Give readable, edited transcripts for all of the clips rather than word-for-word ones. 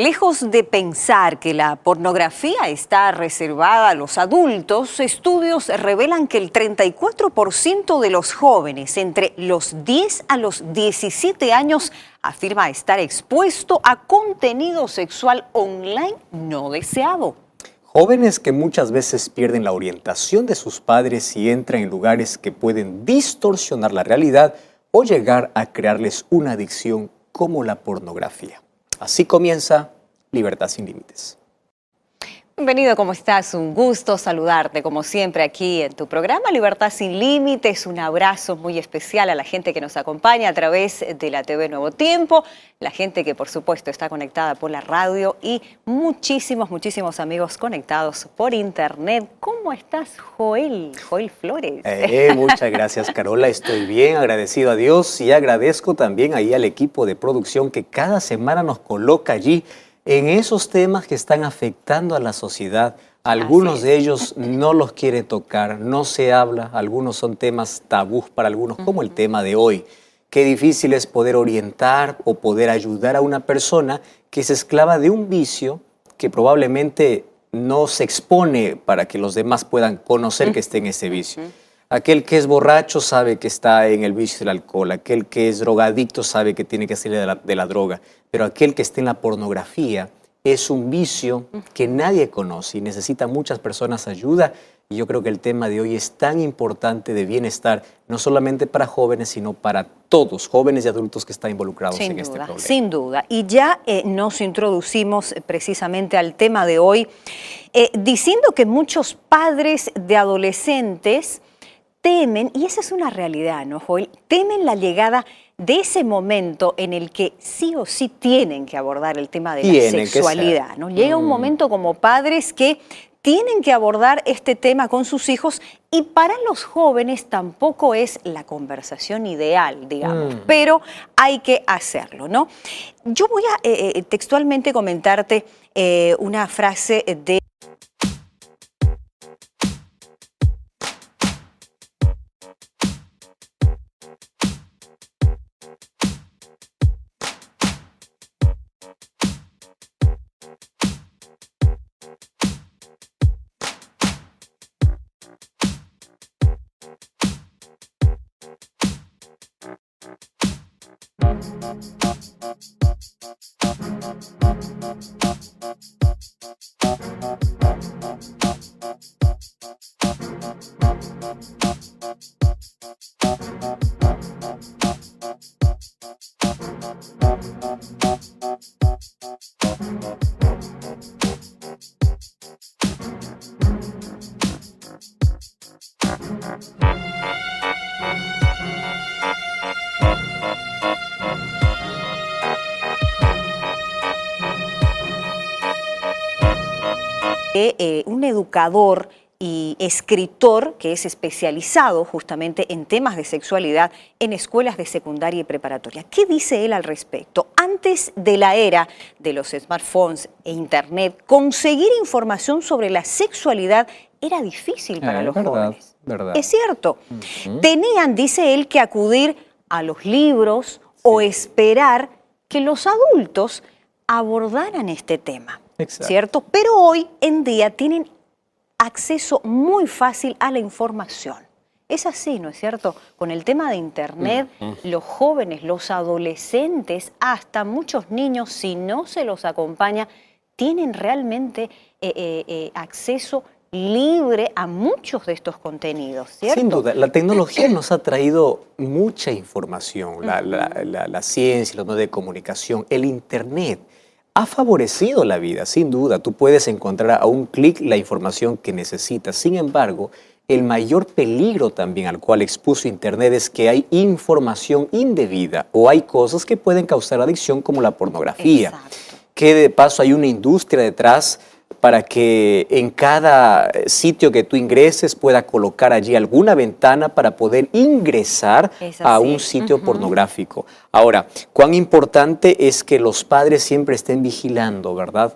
Lejos de pensar que la pornografía está reservada a los adultos, estudios revelan que el 34% de los jóvenes entre los 10 a los 17 años afirma estar expuesto a contenido sexual online no deseado. Jóvenes que muchas veces pierden la orientación de sus padres y entran en lugares que pueden distorsionar la realidad o llegar a crearles una adicción como la pornografía. Así comienza Libertad sin Límites. Bienvenido, ¿cómo estás? Un gusto saludarte, como siempre, aquí en tu programa Libertad sin Límites. Un abrazo muy especial a la gente que nos acompaña a través de la TV Nuevo Tiempo, la gente que, por supuesto, está conectada por la radio y muchísimos amigos conectados por internet. ¿Cómo estás, Joel? Joel Flores. Muchas gracias, Carola. Estoy bien, agradecido a Dios y agradezco también ahí al equipo de producción que cada semana nos coloca allí en esos temas que están afectando a la sociedad. Algunos de ellos no los quiere tocar, no se habla, algunos son temas tabús para algunos, como el tema de hoy. Qué difícil es poder orientar o poder ayudar a una persona que es esclava de un vicio que probablemente no se expone para que los demás puedan conocer que esté en ese vicio. Aquel que es borracho sabe que está en el vicio del alcohol, aquel que es drogadicto sabe que tiene que salir de la droga, pero aquel que está en la pornografía es un vicio que nadie conoce y necesita muchas personas ayuda. Y yo creo que el tema de hoy es tan importante de bienestar, no solamente para jóvenes, sino para todos, jóvenes y adultos que están involucrados en este problema. Sin duda. Y ya nos introducimos precisamente al tema de hoy, diciendo que muchos padres de adolescentes temen, y esa es una realidad, ¿no, Joel? Temen la llegada de ese momento en el que sí o sí tienen que abordar el tema de la sexualidad, ¿no? Llega un momento como padres que tienen que abordar este tema con sus hijos y para los jóvenes tampoco es la conversación ideal, digamos, pero hay que hacerlo, ¿no? Yo voy a textualmente comentarte una frase de un educador y escritor que es especializado justamente en temas de sexualidad en escuelas de secundaria y preparatoria. ¿Qué dice él al respecto? Antes de la era de los smartphones e internet, conseguir información sobre la sexualidad era difícil para los jóvenes. ¿Verdad? Es cierto. Tenían, dice él, que acudir a los libros o esperar que los adultos abordaran este tema. Exacto. ¿Cierto? Pero hoy en día tienen acceso muy fácil a la información. Es así, ¿no es cierto? Con el tema de internet, los jóvenes, los adolescentes, hasta muchos niños, si no se los acompaña, tienen realmente acceso libre a muchos de estos contenidos, ¿cierto? Sin duda, la tecnología nos ha traído mucha información, la ciencia, los medios de comunicación, el internet ha favorecido la vida, sin duda. Tú puedes encontrar a un clic la información que necesitas. Sin embargo, el mayor peligro también al cual expuso Internet es que hay información indebida o hay cosas que pueden causar adicción como la pornografía. Exacto. Que de paso hay una industria detrás para que en cada sitio que tú ingreses pueda colocar allí alguna ventana para poder ingresar a un sitio pornográfico. Ahora, cuán importante es que los padres siempre estén vigilando, ¿verdad?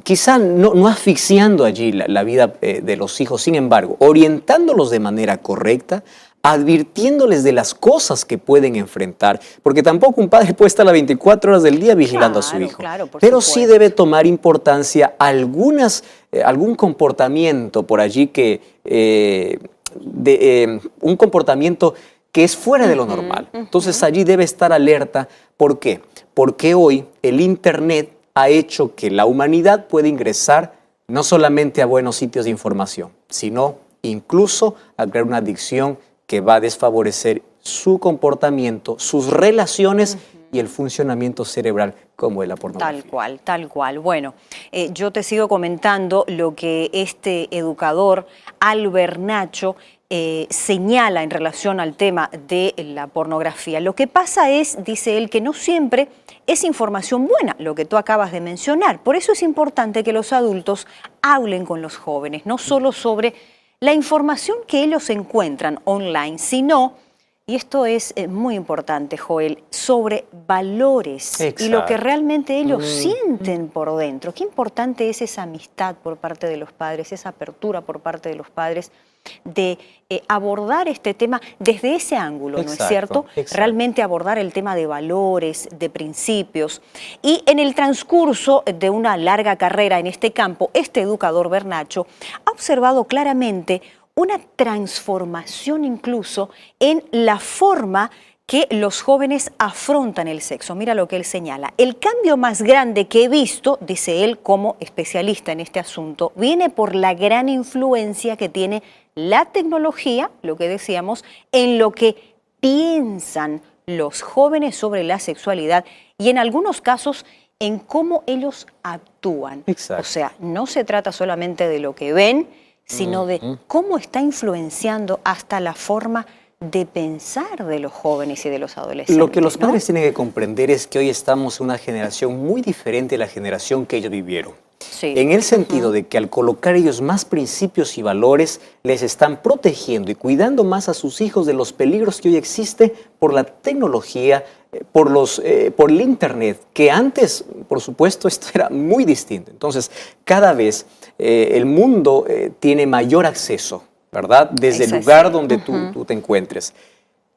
Quizá no asfixiando allí la vida de los hijos, sin embargo, orientándolos de manera correcta advirtiéndoles de las cosas que pueden enfrentar, porque tampoco un padre puede estar las 24 horas del día vigilando a su hijo, pero sí debe tomar importancia algún comportamiento por allí un comportamiento que es fuera de lo normal. Entonces allí debe estar alerta. ¿Por qué? Porque hoy el Internet ha hecho que la humanidad pueda ingresar no solamente a buenos sitios de información, sino incluso a crear una adicción que va a desfavorecer su comportamiento, sus relaciones y el funcionamiento cerebral como es la pornografía. Tal cual, tal cual. Bueno, yo te sigo comentando lo que este educador, Albert Nacho, señala en relación al tema de la pornografía. Lo que pasa es, dice él, que no siempre es información buena, lo que tú acabas de mencionar. Por eso es importante que los adultos hablen con los jóvenes, no solo sobre la información que ellos encuentran online, sino, y esto es muy importante, Joel, sobre valores. Exacto. Y lo que realmente ellos sienten por dentro. Qué importante es esa amistad por parte de los padres, esa apertura por parte de los padres de abordar este tema desde ese ángulo, ¿no es cierto? Exacto. Realmente abordar el tema de valores, de principios. Y en el transcurso de una larga carrera en este campo, este educador Bernacho ha observado claramente una transformación incluso en la forma que los jóvenes afrontan el sexo. Mira lo que él señala. El cambio más grande que he visto, dice él como especialista en este asunto, viene por la gran influencia que tiene la tecnología, lo que decíamos, en lo que piensan los jóvenes sobre la sexualidad y en algunos casos en cómo ellos actúan. Exacto. O sea, no se trata solamente de lo que ven, sino de cómo está influenciando hasta la forma de pensar de los jóvenes y de los adolescentes. Lo que los padres tienen que comprender es que hoy estamos en una generación muy diferente de la generación que ellos vivieron. Sí. En el sentido de que al colocar ellos más principios y valores, les están protegiendo y cuidando más a sus hijos de los peligros que hoy existen por la tecnología, por el Internet, que antes, por supuesto, esto era muy distinto. Entonces, cada vez el mundo tiene mayor acceso, ¿verdad? Desde el lugar donde tú te encuentres.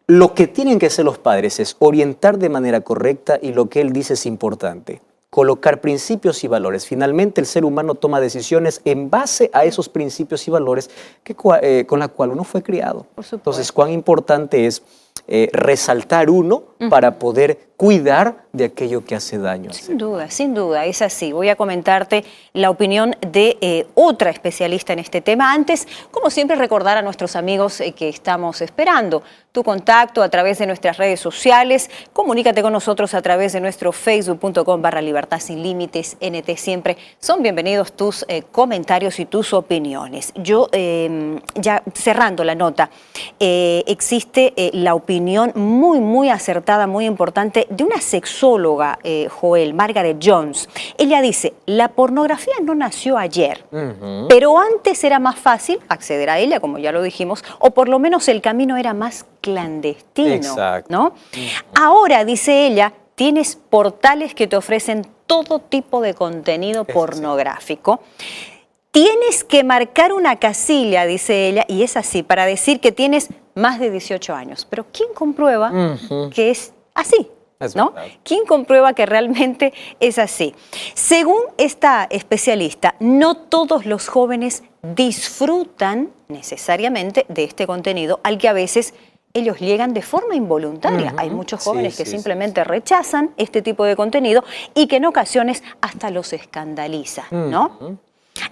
Lo que tienen que hacer los padres es orientar de manera correcta y lo que él dice es importante. Colocar principios y valores. Finalmente, el ser humano toma decisiones en base a esos principios y valores con la cual uno fue criado. Entonces, cuán importante es resaltar uno para poder cuidar de aquello que hace daño. Sin duda, es así. Voy a comentarte la opinión de otra especialista en este tema. Antes, como siempre, recordar a nuestros amigos que estamos esperando tu contacto a través de nuestras redes sociales. Comunícate con nosotros a través de nuestro facebook.com/Libertad Sin Límites, NT. Siempre son bienvenidos tus comentarios y tus opiniones. Yo, ya cerrando la nota, existe la opinión muy acertada, muy importante de una sexóloga, Joel, Margaret Jones. Ella dice, la pornografía no nació ayer, pero antes era más fácil acceder a ella, como ya lo dijimos, o por lo menos el camino era más clandestino, ¿no? Ahora, dice ella, tienes portales que te ofrecen todo tipo de contenido pornográfico. Tienes que marcar una casilla, dice ella, y es así, para decir que tienes más de 18 años. Pero ¿quién comprueba que es así? ¿No? ¿Quién comprueba que realmente es así? Según esta especialista, no todos los jóvenes disfrutan necesariamente de este contenido al que a veces ellos llegan de forma involuntaria. Hay muchos jóvenes que simplemente rechazan este tipo de contenido y que en ocasiones hasta los escandaliza, ¿no?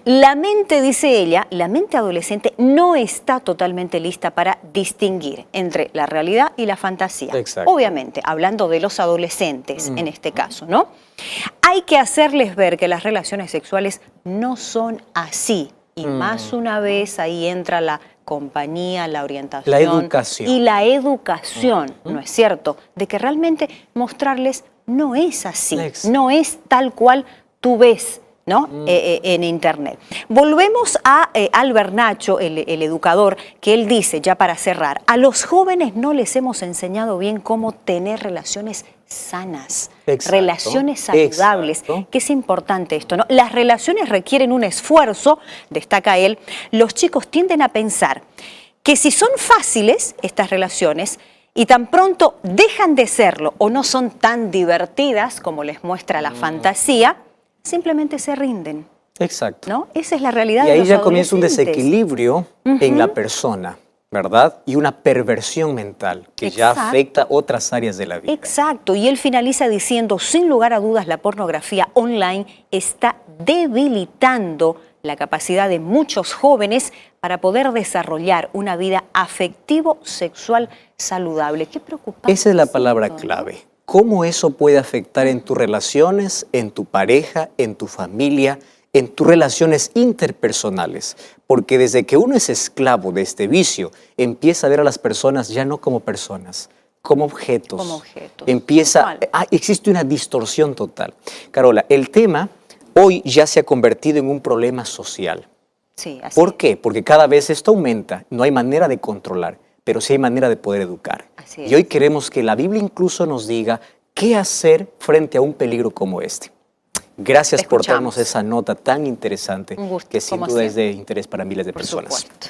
La mente, dice ella, la mente adolescente no está totalmente lista para distinguir entre la realidad y la fantasía. Obviamente, hablando de los adolescentes en este caso, ¿no? Hay que hacerles ver que las relaciones sexuales no son así. Y más una vez ahí entra la compañía, la orientación. La educación. Y la educación, ¿no es cierto? De que realmente mostrarles no es así, no es tal cual tú ves, ¿no? En Internet. Volvemos a Albert Nacho, el educador, que él dice, ya para cerrar, a los jóvenes no les hemos enseñado bien cómo tener relaciones sanas, relaciones saludables, que es importante esto, ¿no? Las relaciones requieren un esfuerzo, destaca él, los chicos tienden a pensar que si son fáciles estas relaciones y tan pronto dejan de serlo o no son tan divertidas como les muestra la fantasía, simplemente se rinden. Exacto. ¿No? Esa es la realidad Y de ahí los ya comienza un adolescentes. desequilibrio en la persona, ¿verdad? Y una perversión mental que ya Exacto. afecta otras áreas de la vida. Exacto, y él finaliza diciendo, sin lugar a dudas, la pornografía online está debilitando la capacidad de muchos jóvenes para poder desarrollar una vida afectivo-sexual saludable. Qué preocupante. Esa es la esto, palabra ¿no? clave. ¿Cómo eso puede afectar en tus relaciones, en tu pareja, en tu familia, en tus relaciones interpersonales? Porque desde que uno es esclavo de este vicio, empieza a ver a las personas ya no como personas, como objetos. Como objetos. Existe una distorsión total. Carola, el tema hoy ya se ha convertido en un problema social. Sí, así ¿Por es. qué? Porque cada vez esto aumenta, no hay manera de controlar, pero sí hay manera de poder educar. Así Y hoy es. queremos que la Biblia incluso nos diga qué hacer frente a un peligro como este. Gracias por Escuchamos. darnos esa nota tan interesante, Un gusto, que sin como duda es de siempre. interés para miles de Por personas. supuesto.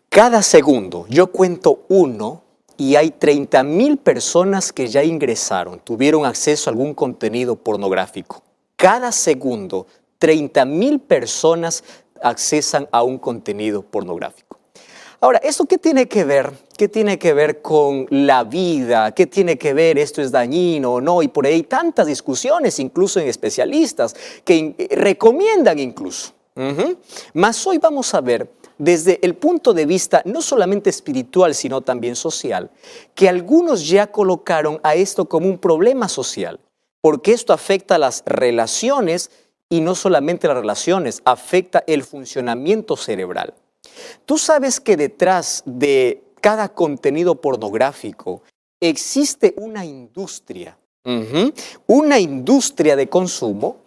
Cada segundo, yo cuento uno y hay 30,000 personas que ya ingresaron, tuvieron acceso a algún contenido pornográfico. Cada segundo, 30,000 personas accesan a un contenido pornográfico. Ahora, ¿esto qué tiene que ver? ¿Qué tiene que ver con la vida? ¿Qué tiene que ver? ¿Esto es dañino o no? Y por ahí hay tantas discusiones, incluso en especialistas, que recomiendan incluso. Mas hoy vamos a ver, desde el punto de vista no solamente espiritual, sino también social, que algunos ya colocaron a esto como un problema social, porque esto afecta a las relaciones y no solamente las relaciones, afecta el funcionamiento cerebral. Tú sabes que detrás de cada contenido pornográfico existe una industria de consumo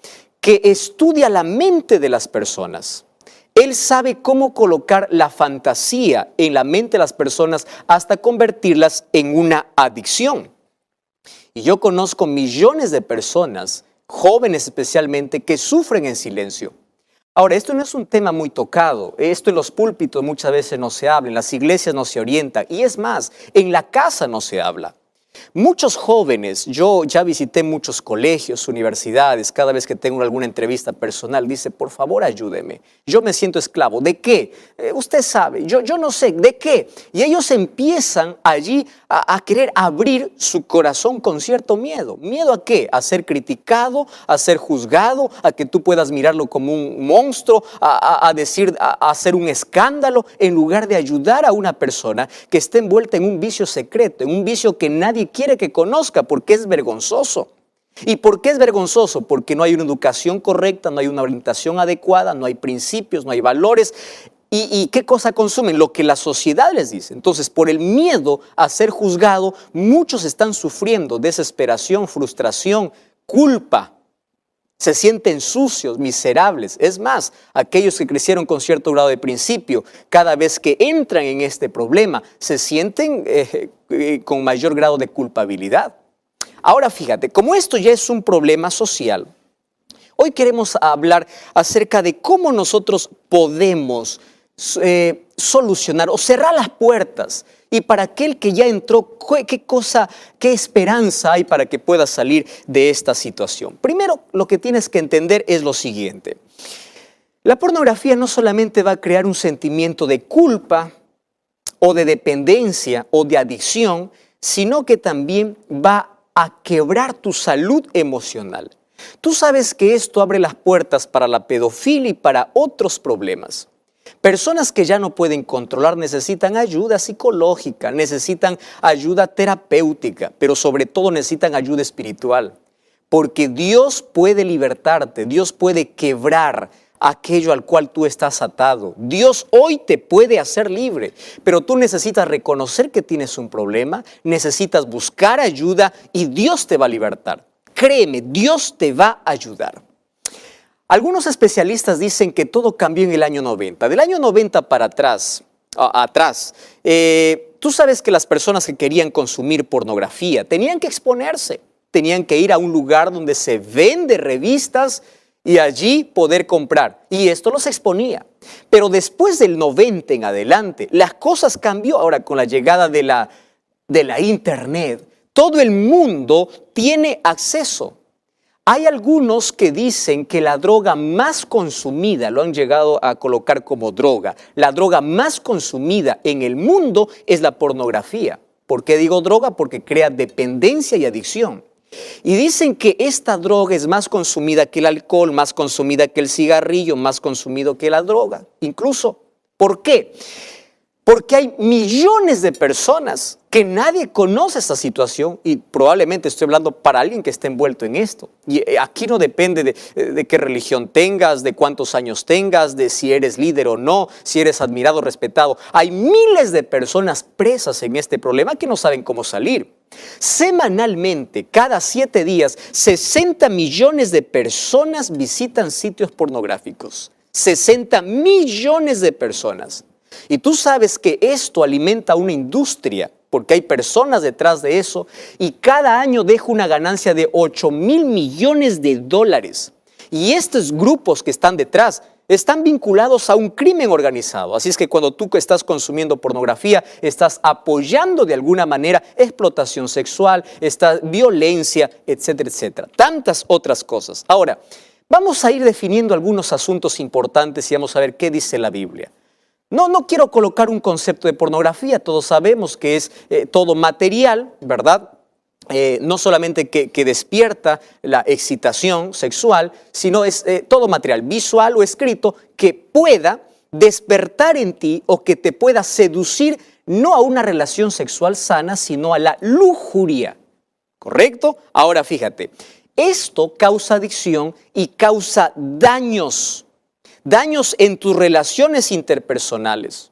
que estudia la mente de las personas. Él sabe cómo colocar la fantasía en la mente de las personas hasta convertirlas en una adicción. Y yo conozco millones de personas, jóvenes especialmente, que sufren en silencio. Ahora, esto no es un tema muy tocado, esto en los púlpitos muchas veces no se habla, en las iglesias no se orienta, y es más, en la casa no se habla. Muchos jóvenes, yo ya visité muchos colegios, universidades, cada vez que tengo alguna entrevista personal, dice, por favor ayúdeme, yo me siento esclavo. ¿De qué? Usted sabe, yo no sé, ¿de qué? Y ellos empiezan allí a querer abrir su corazón con cierto miedo. ¿Miedo a qué? A ser criticado, a ser juzgado, a que tú puedas mirarlo como un monstruo, a hacer un escándalo, en lugar de ayudar a una persona que esté envuelta en un vicio secreto, en un vicio que nadie quiere que conozca porque es vergonzoso. ¿Y por qué es vergonzoso? Porque no hay una educación correcta, no hay una orientación adecuada, no hay principios, no hay valores. ¿Y qué cosa consumen? Lo que la sociedad les dice. Entonces, por el miedo a ser juzgado, muchos están sufriendo desesperación, frustración, culpa. Se sienten sucios, miserables. Es más, aquellos que crecieron con cierto grado de principio, cada vez que entran en este problema, se sienten con mayor grado de culpabilidad. Ahora fíjate, como esto ya es un problema social, hoy queremos hablar acerca de cómo nosotros podemos solucionar o cerrar las puertas. Y para aquel que ya entró, qué esperanza hay para que pueda salir de esta situación. Primero, lo que tienes que entender es lo siguiente. La pornografía no solamente va a crear un sentimiento de culpa o de dependencia o de adicción, sino que también va a quebrar tu salud emocional. Tú sabes que esto abre las puertas para la pedofilia y para otros problemas. Personas que ya no pueden controlar necesitan ayuda psicológica, necesitan ayuda terapéutica, pero sobre todo necesitan ayuda espiritual. Porque Dios puede libertarte, Dios puede quebrar aquello al cual tú estás atado. Dios hoy te puede hacer libre, pero tú necesitas reconocer que tienes un problema, necesitas buscar ayuda y Dios te va a libertar. Créeme, Dios te va a ayudar. Algunos especialistas dicen que todo cambió en el año 90. Del año 90 para atrás, tú sabes que las personas que querían consumir pornografía tenían que exponerse, tenían que ir a un lugar donde se vende revistas y allí poder comprar. Y esto los exponía. Pero después del 90 en adelante, las cosas cambió ahora con la llegada de la internet. Todo el mundo tiene acceso. Hay algunos que dicen que la droga más consumida, lo han llegado a colocar como droga, la droga más consumida en el mundo es la pornografía. ¿Por qué digo droga? Porque crea dependencia y adicción. Y dicen que esta droga es más consumida que el alcohol, más consumida que el cigarrillo, más consumido que la droga. Incluso, ¿por qué? Porque hay millones de personas que nadie conoce esta situación y probablemente estoy hablando para alguien que esté envuelto en esto. Y aquí no depende de qué religión tengas, de cuántos años tengas, de si eres líder o no, si eres admirado o respetado. Hay miles de personas presas en este problema que no saben cómo salir. Semanalmente, cada 7 días, 60 millones de personas visitan sitios pornográficos. 60 millones de personas. Y tú sabes que esto alimenta una industria, porque hay personas detrás de eso, y cada año deja una ganancia de 8.000 millones de dólares. Y estos grupos que están detrás están vinculados a un crimen organizado. Así es que cuando tú estás consumiendo pornografía, estás apoyando de alguna manera explotación sexual, violencia, etcétera, etcétera. Tantas otras cosas. Ahora, vamos a ir definiendo algunos asuntos importantes y vamos a ver qué dice la Biblia. No quiero colocar un concepto de pornografía, todos sabemos que es todo material, ¿verdad? No solamente que despierta la excitación sexual, sino es todo material, visual o escrito, que pueda despertar en ti o que te pueda seducir no a una relación sexual sana, sino a la lujuria, ¿correcto? Ahora fíjate, esto causa adicción y causa daños en tus relaciones interpersonales.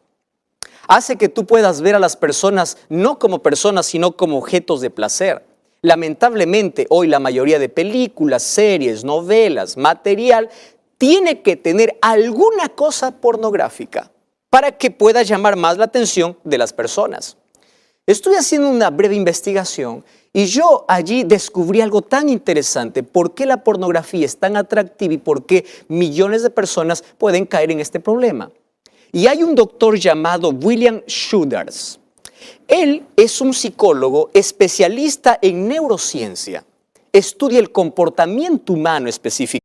Hace que tú puedas ver a las personas no como personas, sino como objetos de placer. Lamentablemente, hoy la mayoría de películas, series, novelas, material, tiene que tener alguna cosa pornográfica para que pueda llamar más la atención de las personas. Estuve haciendo una breve investigación y yo allí descubrí algo tan interesante. ¿Por qué la pornografía es tan atractiva y por qué millones de personas pueden caer en este problema? Y hay un doctor llamado William Schuders. Él es un psicólogo especialista en neurociencia. Estudia el comportamiento humano específico.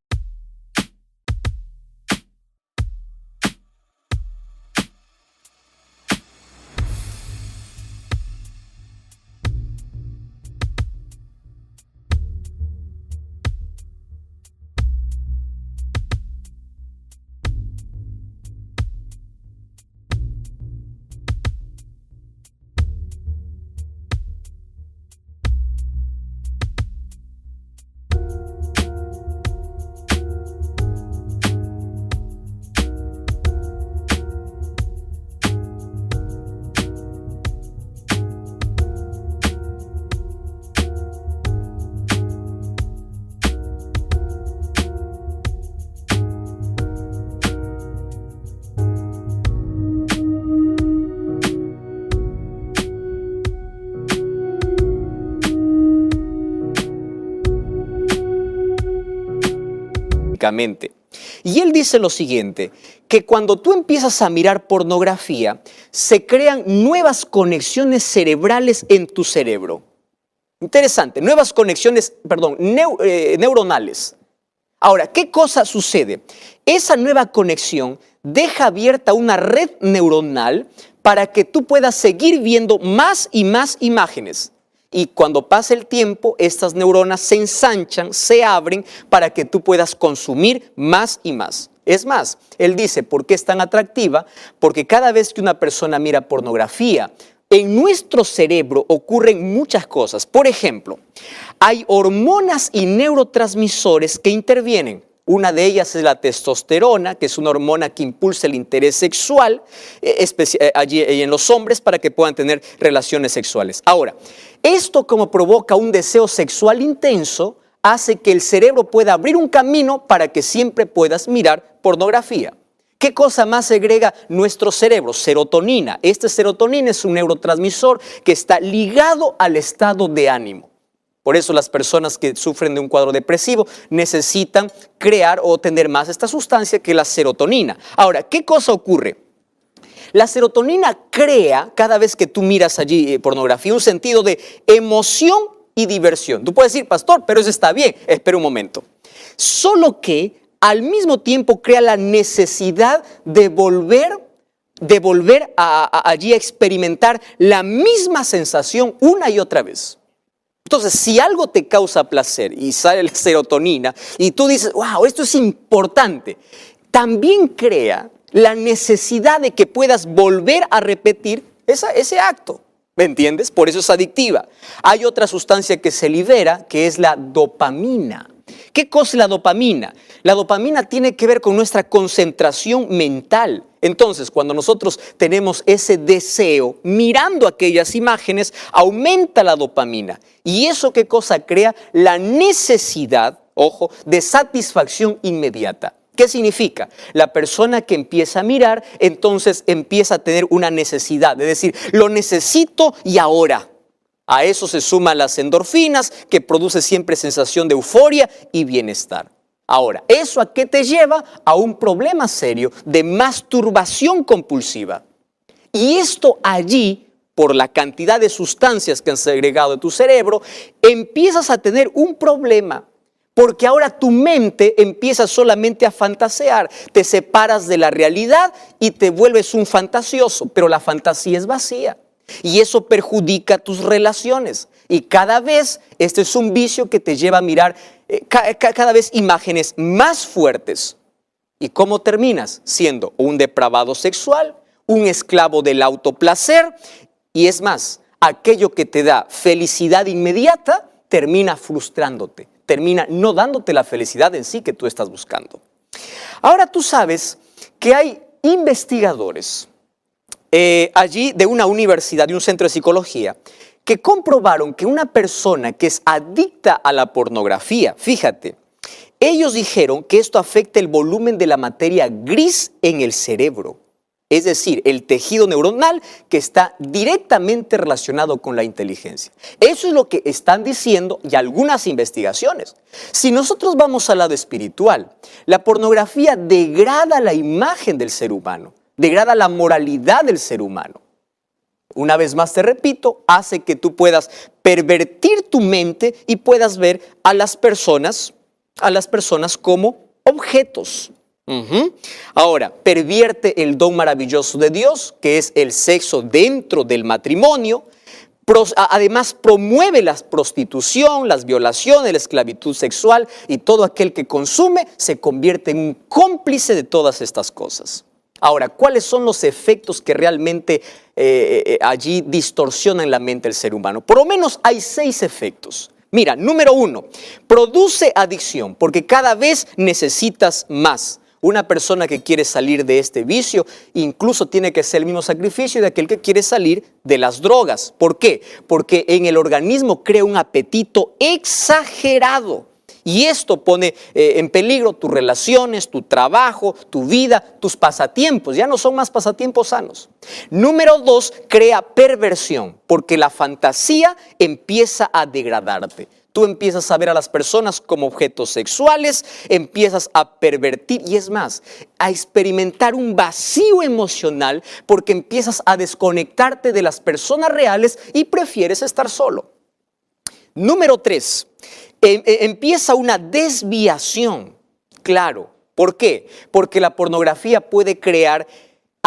Y él dice lo siguiente, que cuando tú empiezas a mirar pornografía, se crean nuevas conexiones cerebrales en tu cerebro. Interesante, nuevas conexiones, neuronales. Ahora, ¿qué cosa sucede? Esa nueva conexión deja abierta una red neuronal para que tú puedas seguir viendo más y más imágenes. Y cuando pasa el tiempo, estas neuronas se ensanchan, se abren para que tú puedas consumir más y más. Es más, él dice, ¿por qué es tan atractiva? Porque cada vez que una persona mira pornografía, en nuestro cerebro ocurren muchas cosas. Por ejemplo, hay hormonas y neurotransmisores que intervienen. Una de ellas es la testosterona, que es una hormona que impulsa el interés sexual allí en los hombres para que puedan tener relaciones sexuales. Ahora, esto como provoca un deseo sexual intenso, hace que el cerebro pueda abrir un camino para que siempre puedas mirar pornografía. ¿Qué cosa más segrega nuestro cerebro? Serotonina. Este serotonina es un neurotransmisor que está ligado al estado de ánimo. Por eso las personas que sufren de un cuadro depresivo necesitan crear o tener más esta sustancia que la serotonina. Ahora, ¿qué cosa ocurre? La serotonina crea, cada vez que tú miras allí pornografía, un sentido de emoción y diversión. Tú puedes decir, pastor, pero eso está bien. Espera un momento. Solo que al mismo tiempo crea la necesidad de volver allí a experimentar la misma sensación una y otra vez. Entonces, si algo te causa placer y sale la serotonina y tú dices, wow, esto es importante, también crea la necesidad de que puedas volver a repetir ese acto. ¿Me entiendes? Por eso es adictiva. Hay otra sustancia que se libera, que es la dopamina. ¿Qué cosa es la dopamina? La dopamina tiene que ver con nuestra concentración mental. Entonces, cuando nosotros tenemos ese deseo, mirando aquellas imágenes, aumenta la dopamina. ¿Y eso qué cosa crea? La necesidad, ojo, de satisfacción inmediata. ¿Qué significa? La persona que empieza a mirar, entonces empieza a tener una necesidad, es decir, lo necesito y ahora. A eso se suman las endorfinas, que produce siempre sensación de euforia y bienestar. Ahora, ¿eso a qué te lleva? A un problema serio de masturbación compulsiva. Y esto allí, por la cantidad de sustancias que han segregado de tu cerebro, empiezas a tener un problema. Porque ahora tu mente empieza solamente a fantasear, te separas de la realidad y te vuelves un fantasioso, pero la fantasía es vacía y eso perjudica tus relaciones. Y cada vez este es un vicio que te lleva a mirar cada vez imágenes más fuertes. ¿Y cómo terminas? Siendo un depravado sexual, un esclavo del autoplacer y es más, aquello que te da felicidad inmediata termina frustrándote. Termina no dándote la felicidad en sí que tú estás buscando. Ahora tú sabes que hay investigadores allí de una universidad, de un centro de psicología, que comprobaron que una persona que es adicta a la pornografía, fíjate, ellos dijeron que esto afecta el volumen de la materia gris en el cerebro. Es decir, el tejido neuronal que está directamente relacionado con la inteligencia. Eso es lo que están diciendo y algunas investigaciones. Si nosotros vamos al lado espiritual, la pornografía degrada la imagen del ser humano, degrada la moralidad del ser humano. Una vez más te repito, hace que tú puedas pervertir tu mente y puedas ver a las personas como objetos. Ahora, pervierte el don maravilloso de Dios, que es el sexo dentro del matrimonio. Además, promueve la prostitución, las violaciones, la esclavitud sexual y todo aquel que consume se convierte en un cómplice de todas estas cosas. Ahora, ¿cuáles son los efectos que realmente allí distorsionan la mente del ser humano? Por lo menos hay 6 efectos. Mira, número 1, produce adicción porque cada vez necesitas más. Una persona que quiere salir de este vicio incluso tiene que hacer el mismo sacrificio de aquel que quiere salir de las drogas. ¿Por qué? Porque en el organismo crea un apetito exagerado. Y esto pone en peligro tus relaciones, tu trabajo, tu vida, tus pasatiempos. Ya no son más pasatiempos sanos. Número 2, crea perversión, porque la fantasía empieza a degradarte. Tú empiezas a ver a las personas como objetos sexuales, empiezas a pervertir y es más, a experimentar un vacío emocional porque empiezas a desconectarte de las personas reales y prefieres estar solo. Número 3, empieza una desviación, claro. ¿Por qué? Porque la pornografía puede crear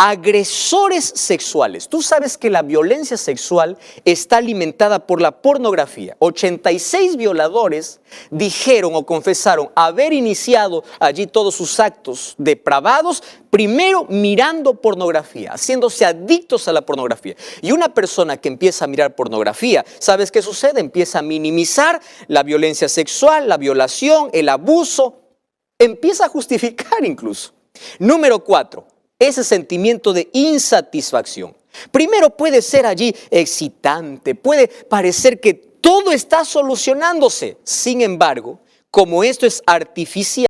agresores sexuales. Tú sabes que la violencia sexual está alimentada por la pornografía. 86 violadores dijeron o confesaron haber iniciado allí todos sus actos depravados, primero mirando pornografía, haciéndose adictos a la pornografía. Y una persona que empieza a mirar pornografía, ¿sabes qué sucede? Empieza a minimizar la violencia sexual, la violación, el abuso. Empieza a justificar incluso. Número 4. Ese sentimiento de insatisfacción. Primero puede ser allí excitante, puede parecer que todo está solucionándose. Sin embargo, como esto es artificial,